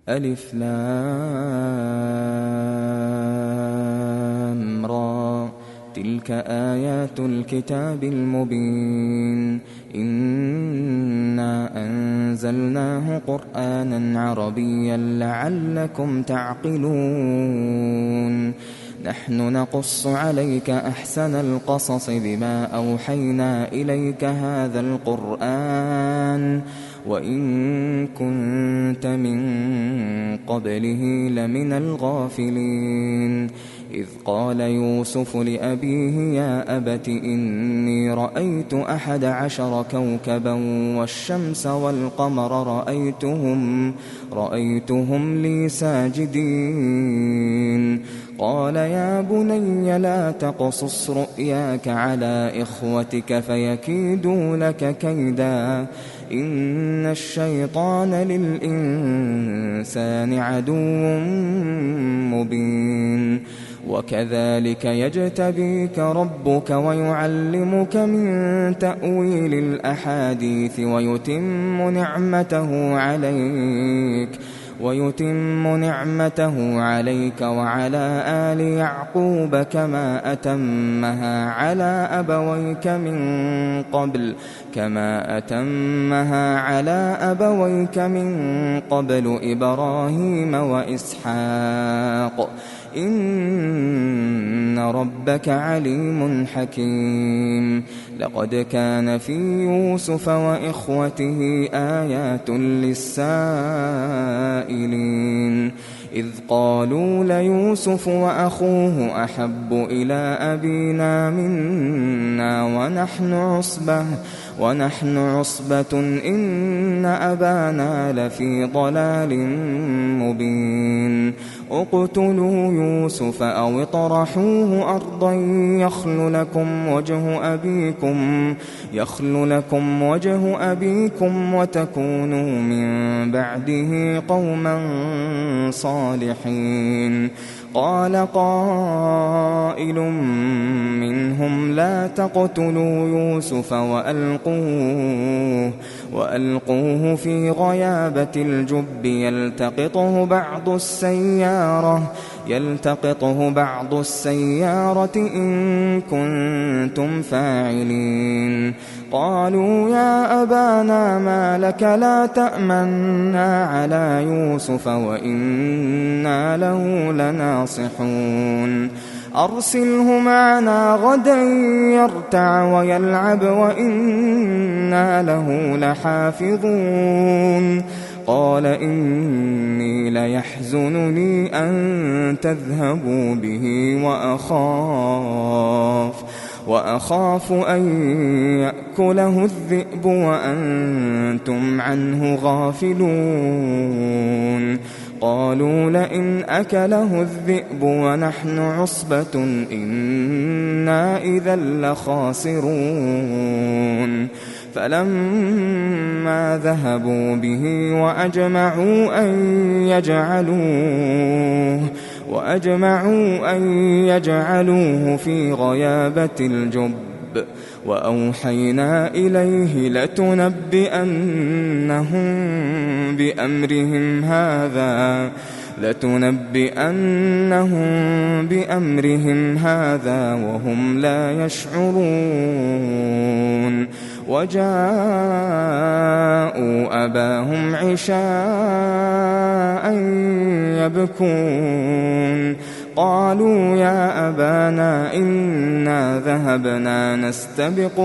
ألف لام را تلك آيات الكتاب المبين إنا أنزلناه قرآنا عربيا لعلكم تعقلون نحن نقص عليك أحسن القصص بما أوحينا إليك هذا القرآن وإن كنت من قبله لمن الغافلين إذ قال يوسف لأبيه يا أبت إني رأيت 11 كوكبا والشمس والقمر رأيتهم لي ساجدين قال يا بني لا تقصص رؤياك على إخوتك فيكيدوا لك كيدا إن الشيطان للإنسان عدو مبين وكذلك يجتبيك ربك ويعلمك من تأويل الأحاديث ويتم نعمته عليك وعلى آل يعقوب كما أتمها على أبويك من قبل إبراهيم وإسحاق إن ربك عليم حكيم لقد كان في يوسف وإخوته آيات للسائلين إذ قالوا ليوسف وأخوه أحب إلى أبينا منا ونحن عصبة إن أبانا لفي ضلال مبين اقتلوا يوسف أو اطرحوه أرضا يخل لكم وجه أبيكم وتكونوا من بعده قوما صالحين قال قائل منهم لا تقتلوا يوسف وألقوه في غيابة الجب يلتقطه بعض السيارة إن كنتم فاعلين قالوا يا أبانا ما لك لا تأمنا على يوسف وإنا له لناصحون أرسله معنا غدا يرتع ويلعب وإنا له لحافظون قال إني ليحزنني أن تذهبوا به وأخاف أن يأكله الذئب وأنتم عنه غافلون قالوا لئن أكله الذئب ونحن عصبة إنا إذا لخاسرون فلما ذهبوا به وأجمعوا أن يجعلوه في غيابة الجب وأوحينا إليه لتنبئنهم بأمرهم هذا وهم لا يشعرون وجاءوا أباهم عشاء يبكون قالوا يا أبانا إنا ذهبنا نستبق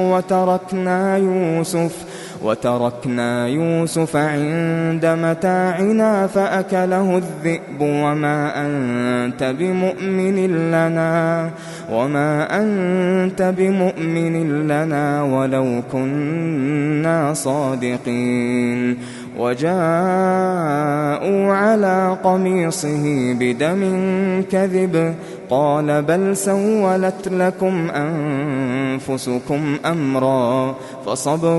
وتركنا يوسف عند متاعنا فأكله الذئب وما أنت بمؤمن لنا ولو كنا صادقين وجاءوا على قميصه بدم كذب قال بل سولت لكم أنفسكم أمرا فصبر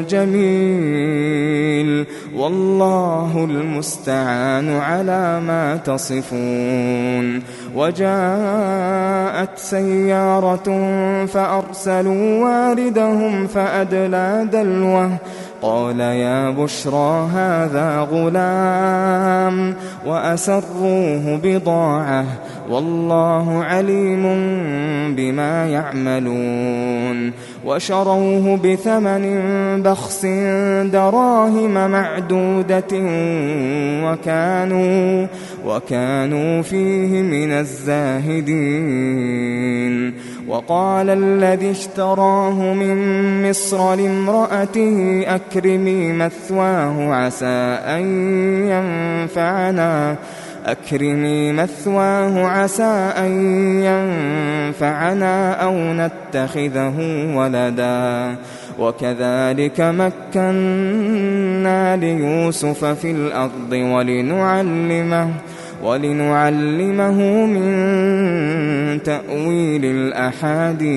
جميل والله المستعان على ما تصفون وجاءت سيارة فأرسلوا واردهم فأدلى دلوه قال يا بشرى هذا غلام وأسروه بضاعة والله عليم بما يعملون وشروه بثمن بخس دراهم معدودة وكانوا فيه من الزاهدين وقال الذي اشتراه من مصر لامرأته أكرمي مثواه عسى أن ينفعنا أو نتخذه ولدا وكذلك مكنا ليوسف في الأرض ولنعلمه من تأويل الأحاديث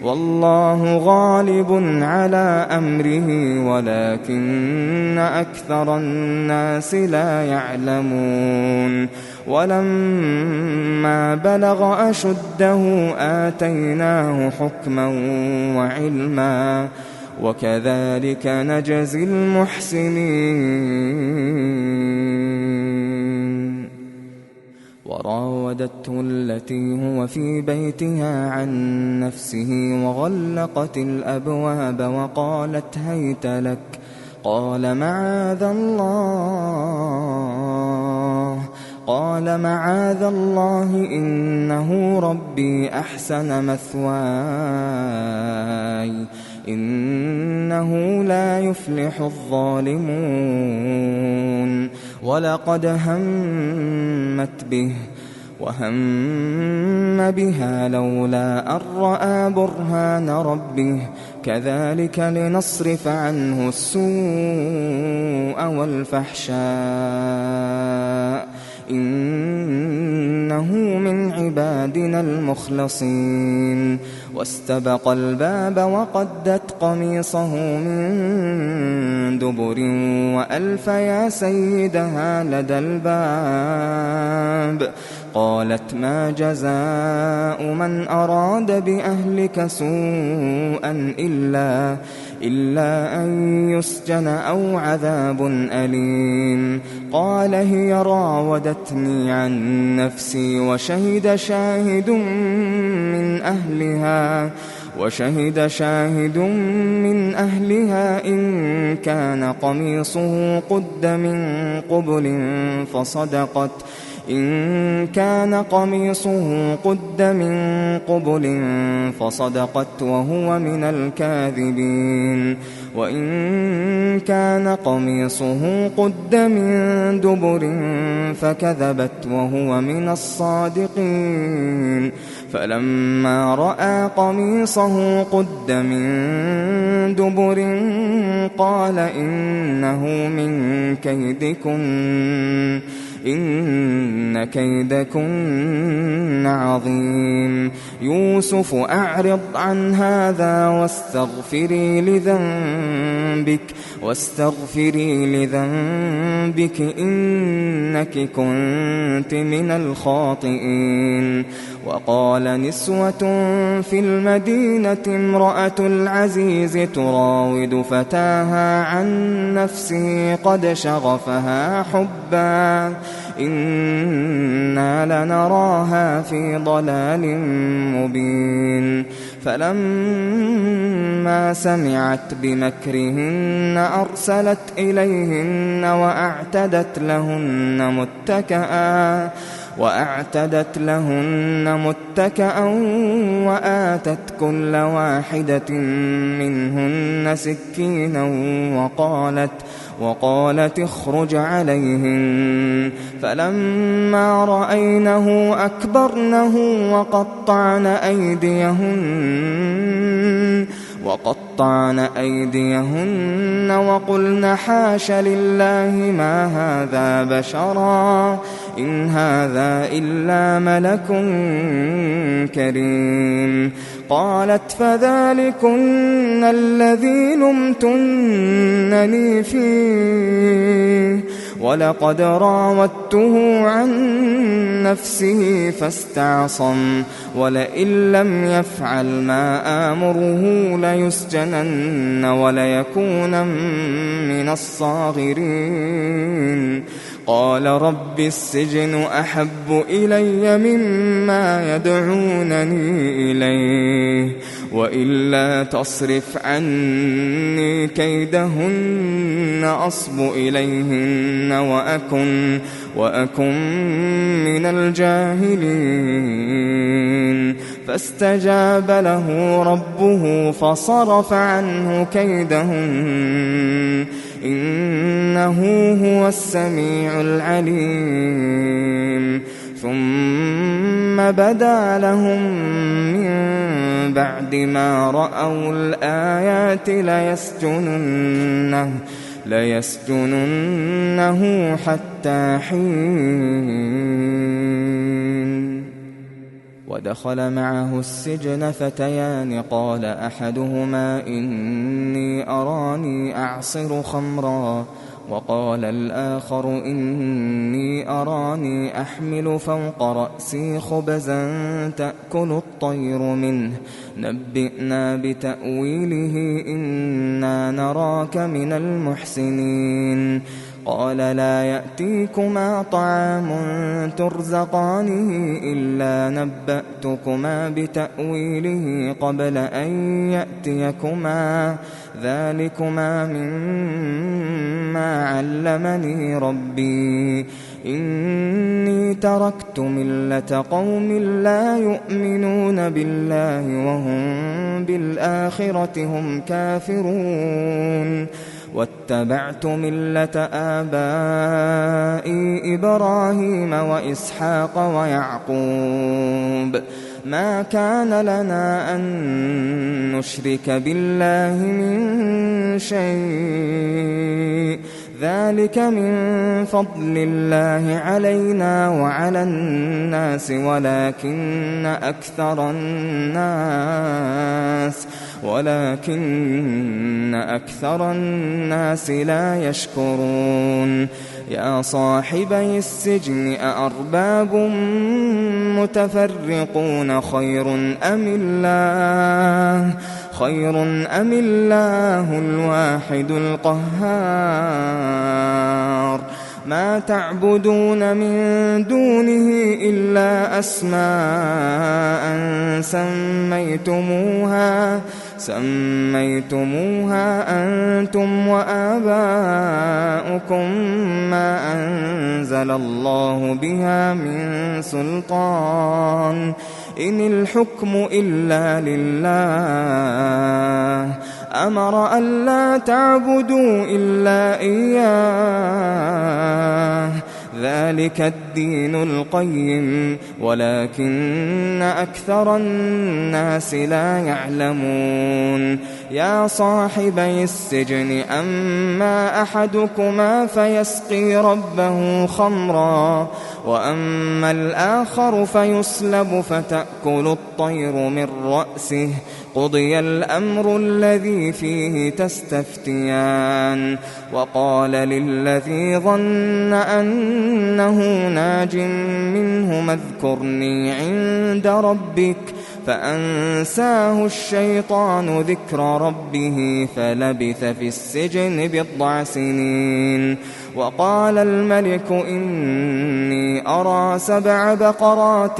والله غالب على أمره ولكن أكثر الناس لا يعلمون ولما بلغ أشده آتيناه حكما وعلما وكذلك نجزي المحسنين وراودته التي هو في بيتها عن نفسه وغلقت الأبواب وقالت هيت لك قال معاذ الله إنه ربي أحسن مثواي إنه لا يفلح الظالمون ولقد همت به وهم بها لولا أن رأى برهان ربه كذلك لنصرف عنه السوء والفحشاء إنه من عبادنا المخلصين واستبق الباب وقدت قميصه من دبر وألف يا سيدها لدى الباب قالت ما جزاء من أراد بأهلك سوءا إلا أن يسجن أو عذاب أليم قال هي راودتني عن نفسي وشهد شاهد من أهلها إن كان قميصه قد من قبل فصدقت وهو من الكاذبين وإن كان قميصه قد من دبر فكذبت وهو من الصادقين فلما رأى قميصه قد من دبر قال إنه من كيدكن إن كيدكن عظيم يوسف أعرض عن هذا واستغفري لذنبك إنك كنت من الخاطئين وقال نسوة في المدينة امرأة العزيز تراود فتاها عن نفسه قد شغفها حبا إنا لنراها في ضلال مبين فلما سمعت بمكرهن أرسلت إليهن وأعتدت لهن متكأ وآتت كل واحدة منهن سكينا وقالت اخرج عليهن فلما رأينه أكبرنه وقطعن أيديهن وقلن حاش لله ما هذا بشرا إن هذا إلا ملك كريم قالت فذلكن الذي لمتنني فيه ولقد راودته عن نفسه فاستعصم ولئن لم يفعل ما آمره ليسجنن وليكون من الصاغرين قال رب السجن أحب إلي مما يدعونني إليه وإلا تصرف عني كيدهن أصب إليهن وأكن من الجاهلين فاستجاب له ربه فصرف عنه كيدهن إنه هو السميع العليم ثم بدا لهم من بعد ما رأوا الآيات ليسجننه حتى حين ودخل معه السجن فتيان قال أحدهما إني أراني أعصر خمرا وقال الآخر إني أراني أحمل فوق رأسي خبزا تأكل الطير منه نبئنا بتأويله إنا نراك من المحسنين قال لا يأتيكما طعام ترزقانه إلا نبأتكما بتأويله قبل أن يأتيكما ذلكما مما علمني ربي إني تركت ملة قوم لا يؤمنون بالله وهم بالآخرة هم كافرون واتبعت ملة آبائي إبراهيم وإسحاق ويعقوب ما كان لنا أن نشرك بالله من شيء ذلك من فضل الله علينا وعلى الناس ولكن أكثر الناس لا يشكرون يا صاحبي السجن أأرباب متفرقون خير أم الله الواحد القهار ما تعبدون من دونه إلا أسماء سميتموها أنتم وآباؤكم ما أنزل الله بها من سلطان إن الحكم إلا لله أمر ألا تعبدوا إلا إياه ذلك الدين القيم ولكن أكثر الناس لا يعلمون يا صاحبي السجن أما أحدكما فيسقي ربه خمرا وأما الآخر فيصلب فتأكل الطير من رأسه قضي الأمر الذي فيه تستفتيان وقال للذي ظن أنه ناج منه اذكرني عند ربك فأنساه الشيطان ذكر ربه فلبث في السجن 9 سنين وقال الملك إني أرى 7 بقرات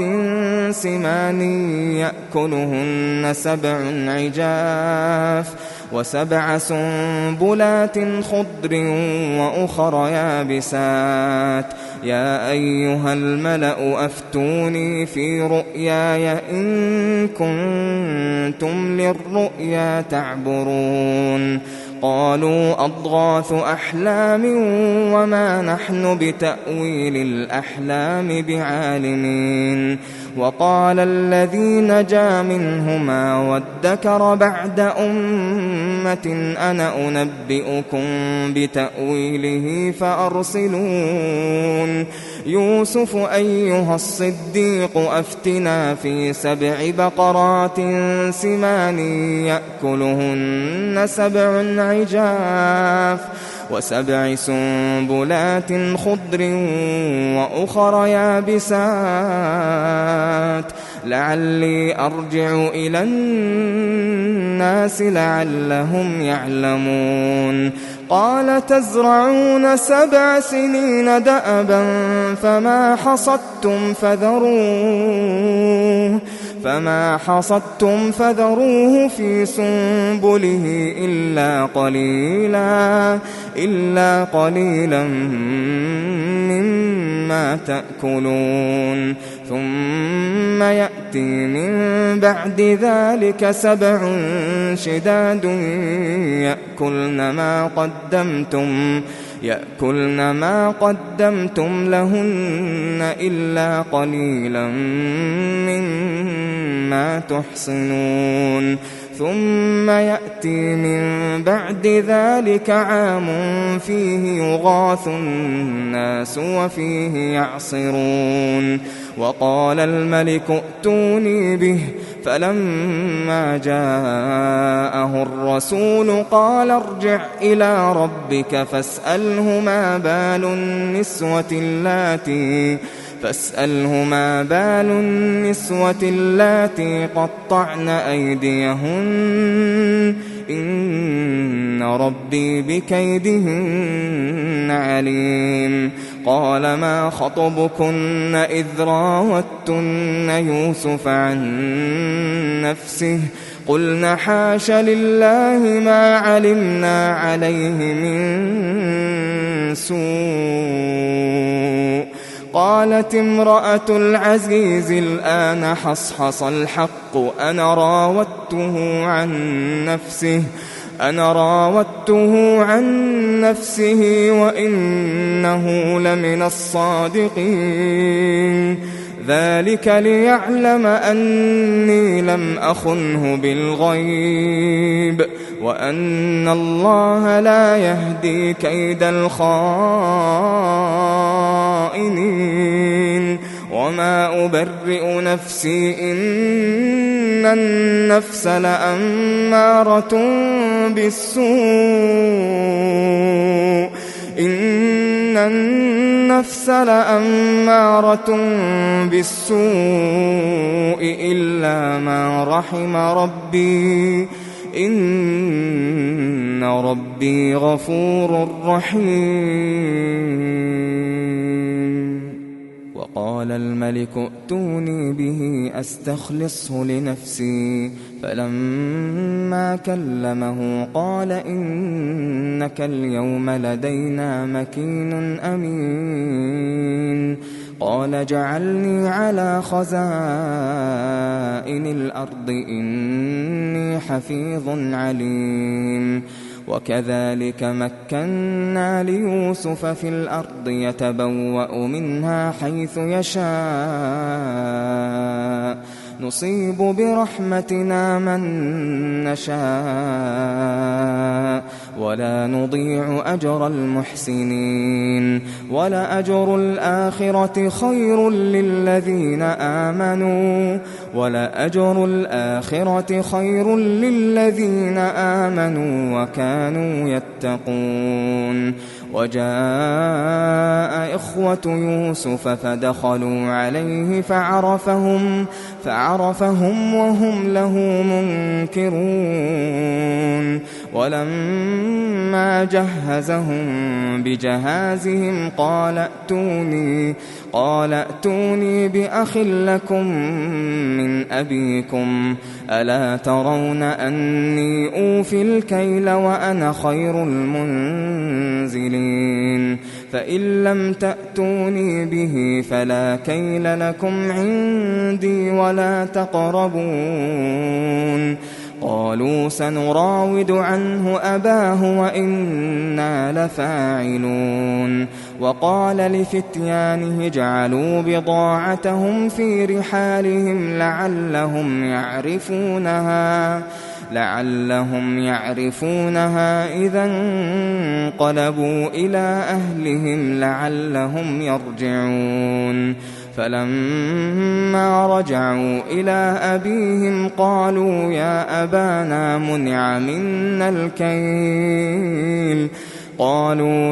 سمان يأكلهن 7 عجاف و7 سنبلات خضر وأخر يابسات يا أيها الملأ أفتوني في رؤياي إن كنتم للرؤيا تعبرون قالوا أضغاث أحلام وما نحن بتأويل الأحلام بعالمين وقال الذي نجا منهما وادكر بعد أمة أنا أنبئكم بتأويله فأرسلون يوسف أيها الصديق أفتنا في 7 بقرات سمان يأكلهن 7 عجاف و7 سنبلات خضر وأخر يابسات لعلي أرجع إلى الناس لعلهم يعلمون قال تزرعون 7 سنين دأبا فما حصدتم فذروه في سنبله إلا قليلا مما تأكلون ثم يأتي من بعد ذلك 7 شداد يأكلن ما قدمتم لهن إلا قليلا مما تحصنون ثم يأتي من بعد ذلك عام فيه يغاث الناس وفيه يعصرون وقال الملك ائتوني به فلما جاءه الرسول قال ارجع إلى ربك فاسأله ما بال النسوة اللاتي قطعن أيديهن إن ربي بكيدهن عليم قال ما خطبكن إذ راوتن يوسف عن نفسه قلنا حاش لله ما علمنا عليه من سوء قالت امرأة العزيز الآن حصحص الحق أنا راودته عن نفسه وإنه لمن الصادقين ذلك ليعلم أني لم أخنه بالغيب وأن الله لا يهدي كيد الخائنين وما أبرئ نفسي إن النفس لأمارة بالسوء إلا ما رحم ربي إن ربي غفور رحيم وقال الملك ائتوني به أستخلصه لنفسي فلما كلمه قال إنك اليوم لدينا مكين أمين قال جعلني على خزائن الأرض إني حفيظ عليم وكذلك مكنا ليوسف في الأرض يتبوأ منها حيث يشاء نصيب برحمتنا من نشاء ولا نضيع أجر المحسنين ولأجر الآخرة خير للذين آمنوا وكانوا يتقون وجاء إخوة يوسف فدخلوا عليه فعرفهم وهم له منكرون ولما جهزهم بجهازهم قال ائتوني بأخ لكم من أبيكم ألا ترون أني أوفي الكيل وأنا خير المنزلين فإن لم تأتوني به فلا كيل لكم عندي ولا تقربون قالوا سنراود عنه أباه وإنا لفاعلون وقال لفتيانه اجعلوا بضاعتهم في رحالهم لعلهم يعرفونها إذا انقلبوا إلى أهلهم لعلهم يرجعون فلما رجعوا إلى أبيهم قالوا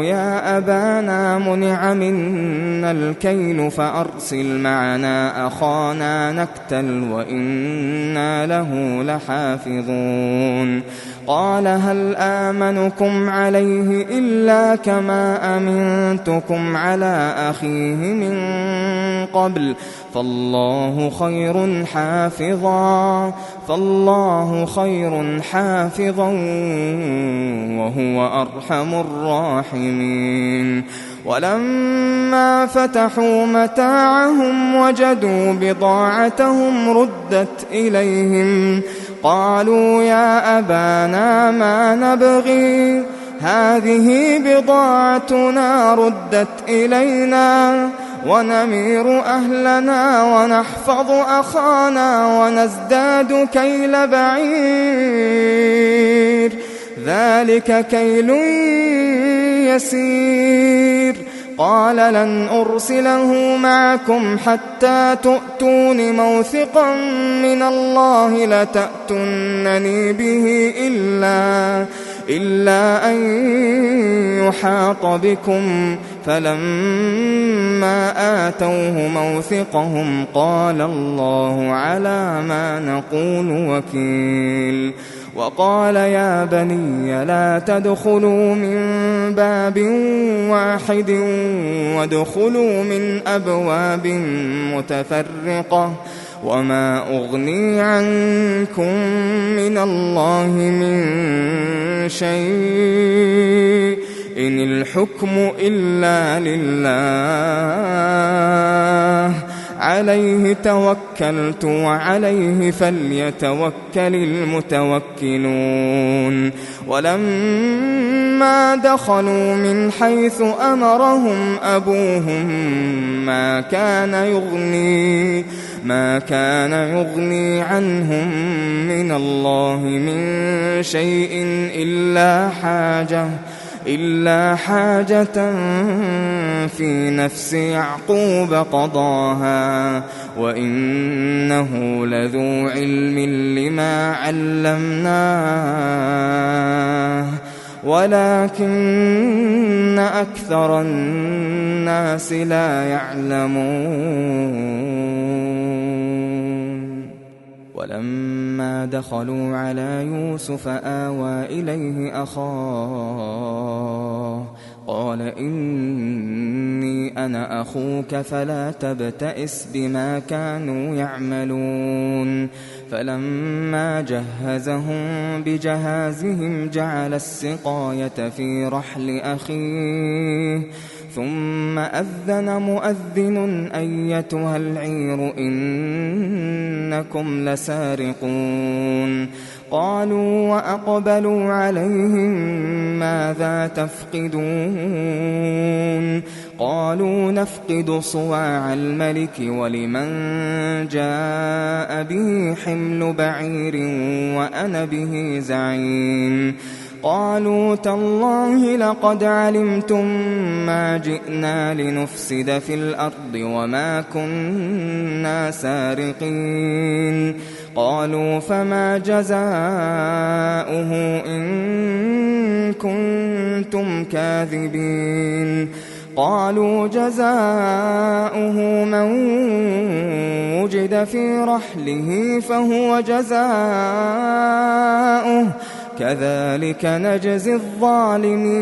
يا أبانا منع منا الكيل فأرسل معنا أخانا نكتل وإنا له لحافظون قال هل آمنكم عليه إلا كما أمنتكم على أخيه من قبل فالله خير حافظا وهو أرحم الراحمين ولما فتحوا متاعهم وجدوا بضاعتهم ردت إليهم قالوا يا أبانا ما نبغي هذه بضاعتنا ردت إلينا ونمير أهلنا ونحفظ أخانا ونزداد كيل بعير ذلك كيل يسير قال لن أرسله معكم حتى تؤتون موثقا من الله لتأتونني به إلا أن يحاط بكم فلما آتوه موثقهم قال الله على ما نقول وكيل وقال يا بني لا تدخلوا من باب واحد وادخلوا من أبواب متفرقة وما أغني عنكم من الله من شيء إن الحكم إلا لله عليه توكلت وعليه فليتوكل المتوكلون ولما دخلوا من حيث أمرهم أبوهم ما كان يغني عنهم من الله من شيء إلا حاجة في نفس يعقوب قضاها وإنه لذو علم لما علمناه ولكن أكثر الناس لا يعلمون ولما دخلوا على يوسف آوى إليه أخاه قال إني أنا أخوك فلا تبتئس بما كانوا يعملون فلما جهزهم بجهازهم جعل السقاية في رحل أخيه ثم أذن مؤذن أيتها العير إنكم لسارقون قالوا وأقبلوا عليهم ماذا تفقدون قالوا نفقد صواع الملك ولمن جاء به حمل بعير وأنا به زعيم قالوا تالله لقد علمتم ما جئنا لنفسد في الأرض وما كنا سارقين قالوا فما جزاؤه إن كنتم كاذبين قالوا جزاؤه من وجد في رحله فهو جزاؤه كذلك نجزي الظالمين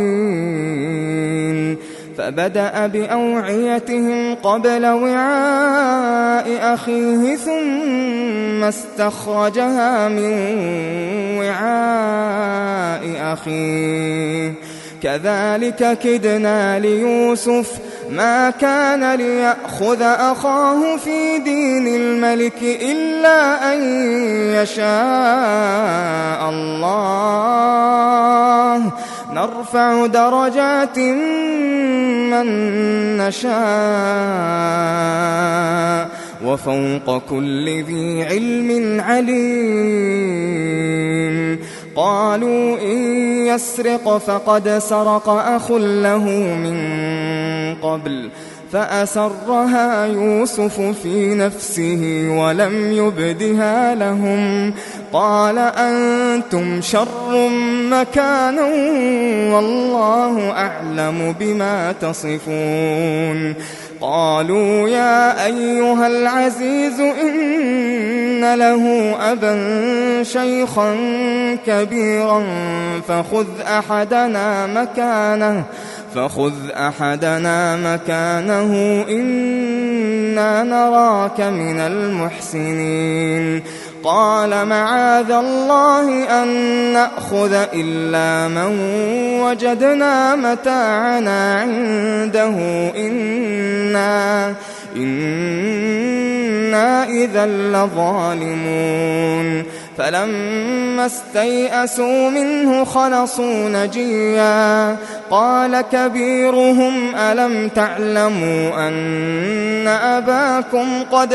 فبدأ بأوعيتهم قبل وعاء أخيه ثم استخرجها من وعاء أخيه كذلك كدنا ليوسف ما كان ليأخذ أخاه في دين الملك إلا أن يشاء الله نرفع درجات من نشاء وفوق كل ذي علم عليم قالوا إن يسرق فقد سرق أخ له من قبل فأسرها يوسف في نفسه ولم يبدها لهم قال أنتم شر مكانا والله أعلم بما تصفون قالوا يا أيها العزيز إن له أبا شيخا كبيرا فخذ أحدنا مكانه إنا نراك من المحسنين قال معاذ الله أن نأخذ إلا من وجدنا متاعنا عنده إنا إذا لظالمون فلما استيئسوا منه خلصوا نجيا قال كبيرهم ألم تعلموا أن أباكم قد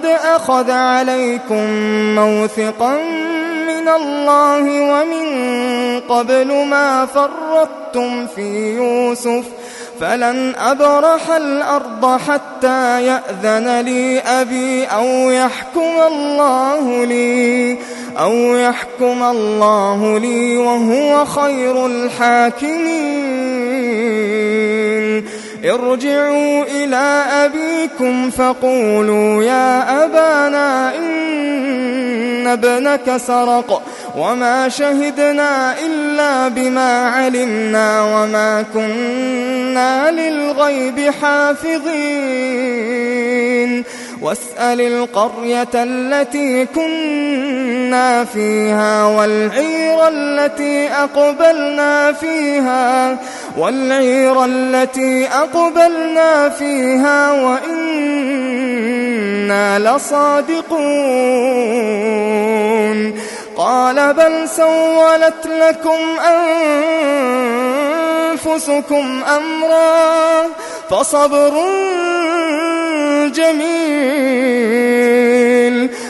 أخذ عليكم موثقا من الله ومن قبل ما فرطتم في يوسف فلن أبرح الأرض حتى يأذن لي أبي أو يحكم الله لي وهو خير الحاكمين ارجعوا إلى أبيكم فقولوا يا أبانا إن ابنك سرق وما شهدنا إلا بما علمنا وما كنا للغيب حافظين واسأل القرية التي كنا فيها والعير التي أقبلنا فيها وإنا لصادقون قال بل سولت لكم أنفسكم أمرا فصبر جميل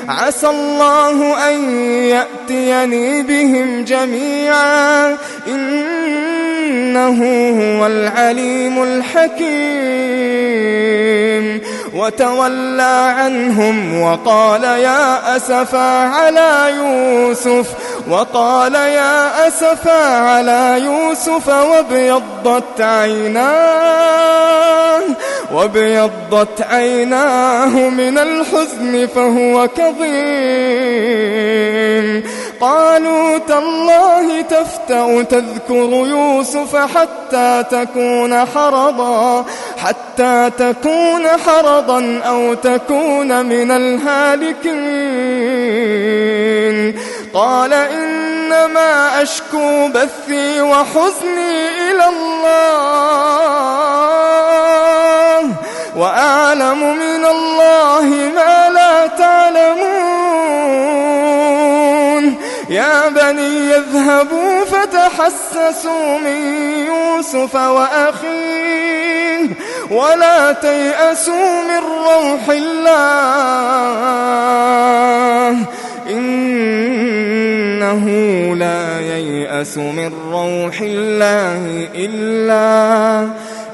عسى الله أن يأتيني بهم جميعا إنه هو العليم الحكيم وتولى عنهم وقال يا أسفا على يوسف وابيضت عيناه من الحزن فهو كظيم قالوا تالله تفتأ تذكر يوسف حتى تكون حرضا أو تكون من الهالكين قال إنما أشكو بثي وحزني إلى الله وأعلم من الله ما لا تعلمون يا بني يذهبوا فتحسسوا من يوسف وأخيه ولا تيأسوا من روح الله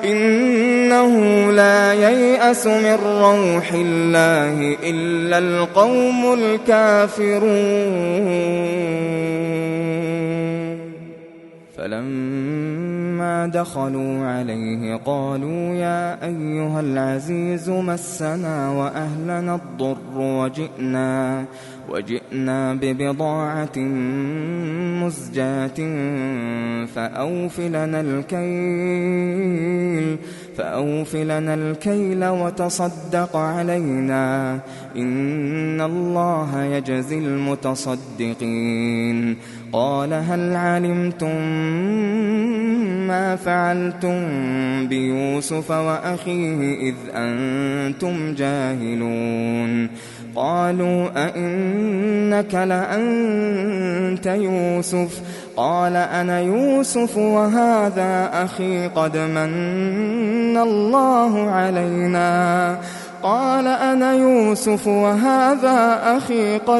إنه لا ييأس من روح الله إلا القوم الكافرون فلما دخلوا عليه قالوا يا أيها العزيز مسنا وأهلنا الضر وجئنا ببضاعة مزجاة فأوف لنا الكيل وتصدق علينا إن الله يجزي المتصدقين قال هل علمتم ما فعلتم بيوسف وأخيه إذ أنتم جاهلون قالوا أئنك لأنت يوسف قال أنا يوسف وهذا أخي قد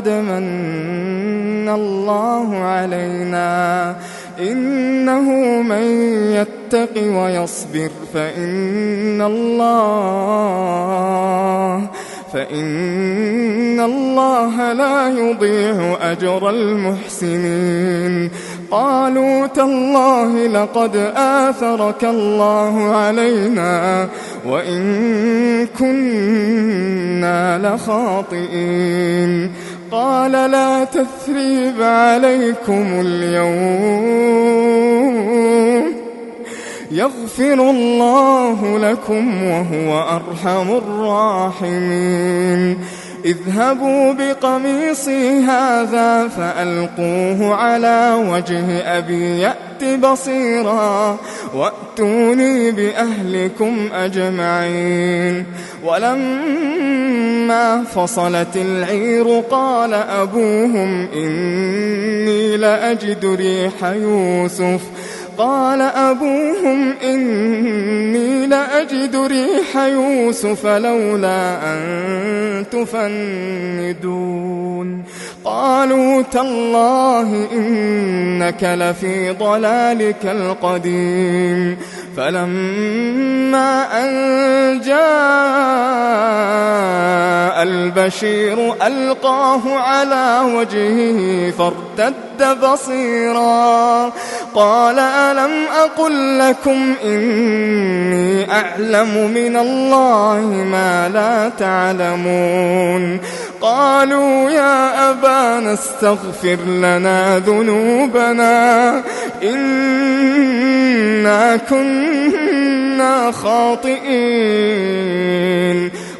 من الله علينا إنه من يتق ويصبر فإن الله لا يضيع أجر المحسنين. قالوا تالله لقد آثرك الله علينا وإن كنا لخاطئين. قال لا تثريب عليكم اليوم يغفر الله لكم وهو أرحم الراحمين. اذهبوا بقميصي هذا فألقوه على وجه أبي يأت بصيرا وأتوني بأهلكم أجمعين. ولما فصلت العير قال أبوهم إني لأجد ريح يوسف لولا أن تفندون. قالوا تالله إنك لفي ضلالك القديم. فلما أن جاء البشير ألقاه على وجهه فارتد بصيرا قال ألم أقل لكم إني أعلم من الله ما لا تعلمون. قالوا يا أبانا استغفر لنا ذنوبنا إنا كنا خاطئين.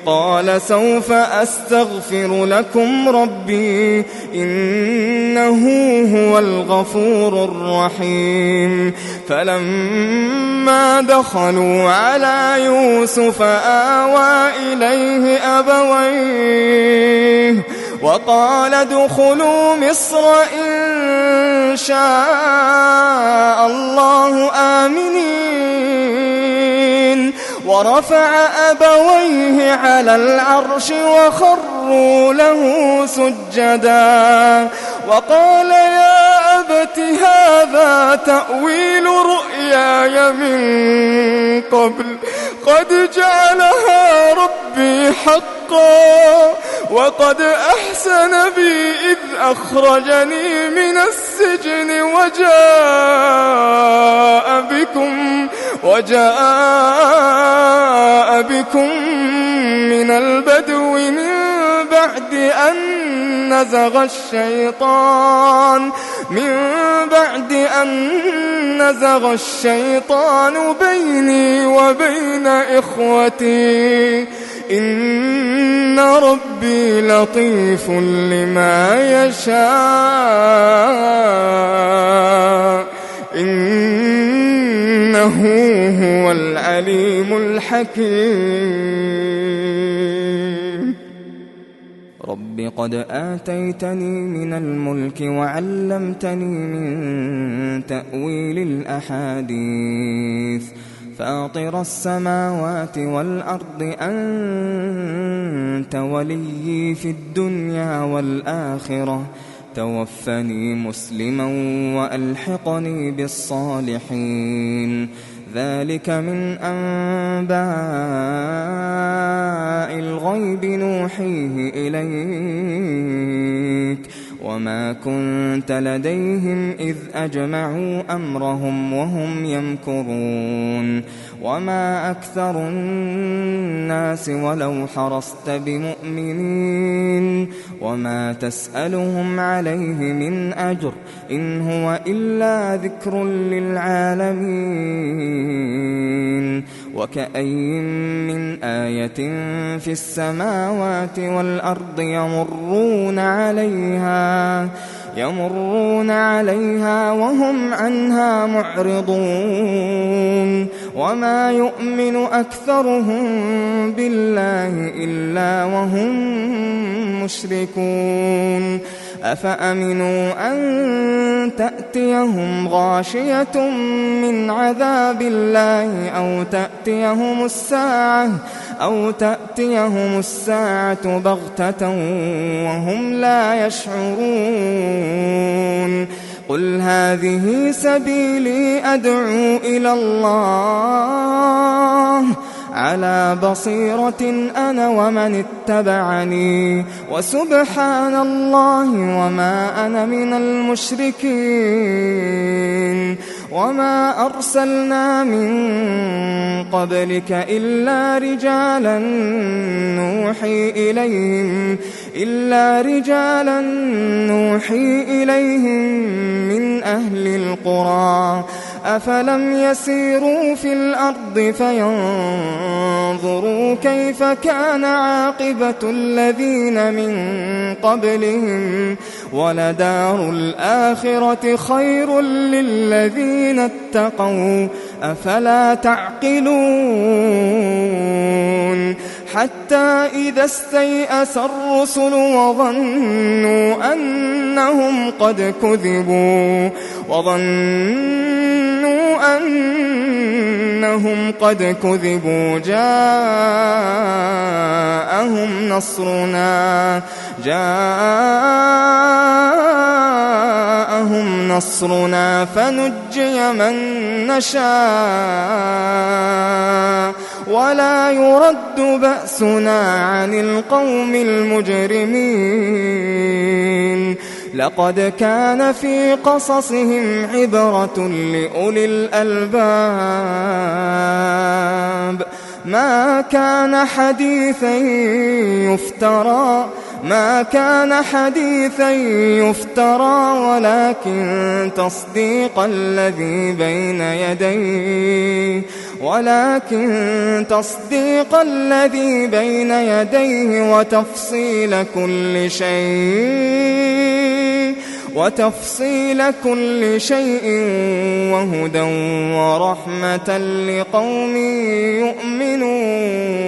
قال سوف أستغفر لكم ربي إنه هو الغفور الرحيم. فلما دخلوا على يوسف آوى إليه أبويه وقال ادخلوا مصر إن شاء الله آمنين. ورفع أبويه على العرش وخروا له سجدا وقال يا أبت هذا تأويل رؤياي من قبل قد جعلها ربي حقا وقد أحسن بي إذ أخرجني من السجن وجاء بكم من البدو من بعد أن نزغ الشيطان بيني وبين إخوتي إن ربي لطيف لما يشاء إنه هو العليم الحكيم. رب قد آتيتني من الملك وعلمتني من تأويل الأحاديث فاطر السماوات والأرض أنت وليي في الدنيا والآخرة توفني مسلما وألحقني بالصالحين. ذلك من أنباء الغيب نوحيه إليك وما كنت لديهم إذ أجمعوا أمرهم وهم يمكرون. وما أكثر الناس ولو حرصت بمؤمنين وما تسألهم عليه من أجر إن هو إلا ذكر للعالمين. وكأين من آية في السماوات والأرض يمرون عليها وهم عنها معرضون. وما يؤمن أكثرهم بالله إلا وهم مشركون. أفأمنوا أن تأتيهم غاشية من عذاب الله أو تأتيهم الساعة بغتة وهم لا يشعرون. قل هذه سبيلي أدعو إلى الله على بصيرة أنا ومن اتبعني وسبحان الله وما أنا من المشركين وما أرسلنا من قبلك إلا رجالا نوحي إليهم من أهل القرى أفلم يسيروا في الأرض فينظروا كيف كان عاقبة الذين من قبلهم ولدار الآخرة خير للذين اتقوا أفلا تعقلون حتى إذا استيأس الرسل وظنوا أنهم قد كذبوا جاءهم نصرنا فنجي من نشاء ولا يرد بأسنا عن القوم المجرمين لقد كان في قصصهم عبرة لأولي الألباب ما كان حديثا يفترى ولكن تصديق الذي بين يديه وتفصيل كل شيء وهدى ورحمة لقوم يؤمنون.